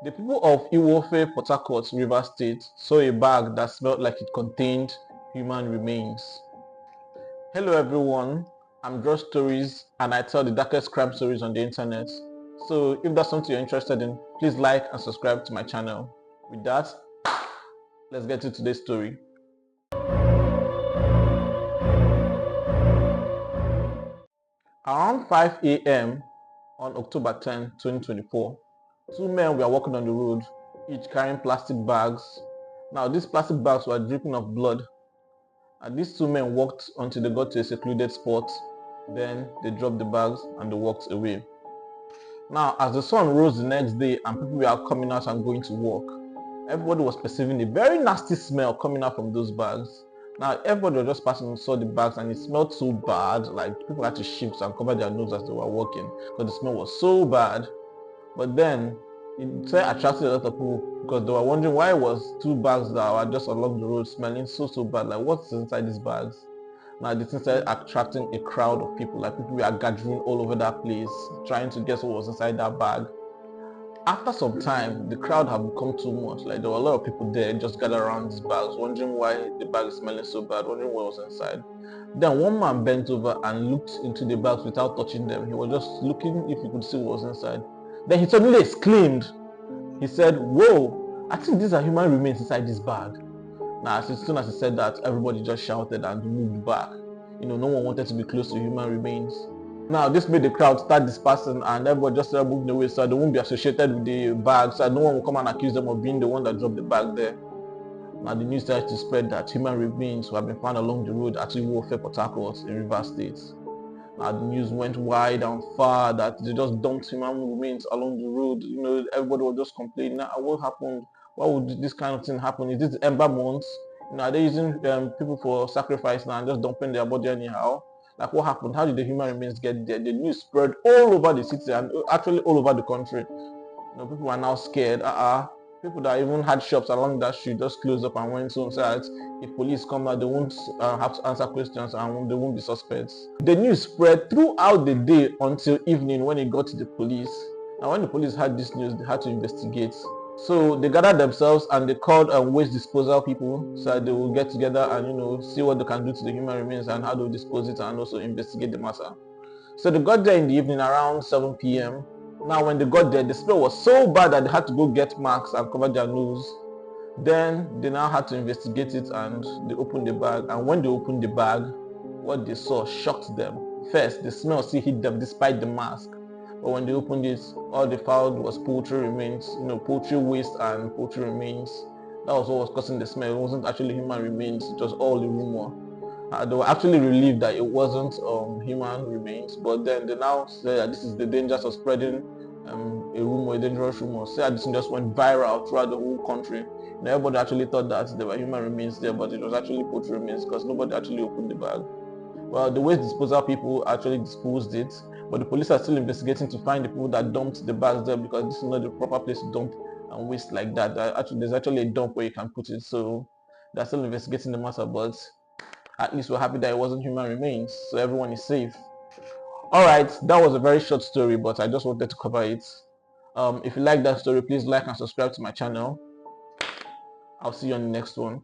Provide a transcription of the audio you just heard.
The people of Iwofe, Port Harcourt, Rivers State saw a bag that smelled like it contained human remains. Hello everyone, I'm Josh Stories and I tell the darkest crime stories on the internet. So if that's something you're interested in, please like and subscribe to my channel. With that, let's get to today's story. Around 5 a.m. on October 10, 2024, two men were walking on the road, each carrying plastic bags. Now these plastic bags were dripping of blood, and these two men walked until they got to a secluded spot. Then they dropped the bags and they walked away. Now as the sun rose the next day and people were coming out and going to work, everybody was perceiving a very nasty smell coming out from those bags. Now everybody was just passing and saw the bags and it smelled so bad, like people had to shift and cover their nose as they were walking because the smell was so bad. But then it attracted a lot of people because they were wondering why it was two bags that were just along the road smelling so bad, like what's inside these bags. Now this thing started attracting a crowd of people, like people were gathering all over that place trying to guess what was inside that bag. After some time, the crowd had become too much. Like there were a lot of people there just gathered around these bags, wondering why the bag is smelling so bad, wondering what was inside. Then one man bent over and looked into the bags without touching them. He was just looking if he could see what was inside. Then he suddenly exclaimed. He said, "Whoa, I think these are human remains inside this bag." Now, as soon as he said that, everybody just shouted and moved back. No one wanted to be close to human remains. Now, this made the crowd start dispersing and everybody just started moving away so they won't be associated with the bag, so no one will come and accuse them of being the one that dropped the bag there. Now, the news started to spread that human remains have been found along the road at Iwofe, Port Harcourt in Rivers State. Now, the news went wide and far that they just dumped human remains along the road. Everybody was just complaining, what happened? Why would this kind of thing happen? Is this Ember months? Are they using people for sacrifice now and just dumping their body anyhow? Like what happened? How did the human remains get there? The news spread all over the city and actually all over the country. People are now scared. People that even had shops along that street just closed up and went home so that if police come out, they won't have to answer questions and they won't be suspects. The news spread throughout the day until evening when it got to the police. And when the police had this news, they had to investigate. So they gathered themselves and they called waste disposal people so that they will get together and see what they can do to the human remains and how to dispose it and also investigate the matter. So they got there in the evening around 7 p.m. Now when they got there, the smell was so bad that they had to go get masks and cover their nose. Then they now had to investigate it and they opened the bag, and when they opened the bag, what they saw shocked them. First, the smell still hit them despite the mask. But when they opened it, all they found was poultry remains, poultry waste and poultry remains. That was what was causing the smell. It wasn't actually human remains, it was all the rumor. They were actually relieved that it wasn't human remains, but then they now say that this is the dangers of spreading a dangerous rumor. Say that this thing just went viral throughout the whole country. Everybody actually thought that there were human remains there, but it was actually poultry remains because nobody actually opened the bag. Well, the waste disposal people actually disposed it, but the police are still investigating to find the people that dumped the bags there because this is not the proper place to dump and waste like that. There's actually a dump where you can put it, so they're still investigating the matter, but at least we're happy that it wasn't human remains, so everyone is safe. Alright, that was a very short story, but I just wanted to cover it. If you like that story, please like and subscribe to my channel. I'll see you on the next one.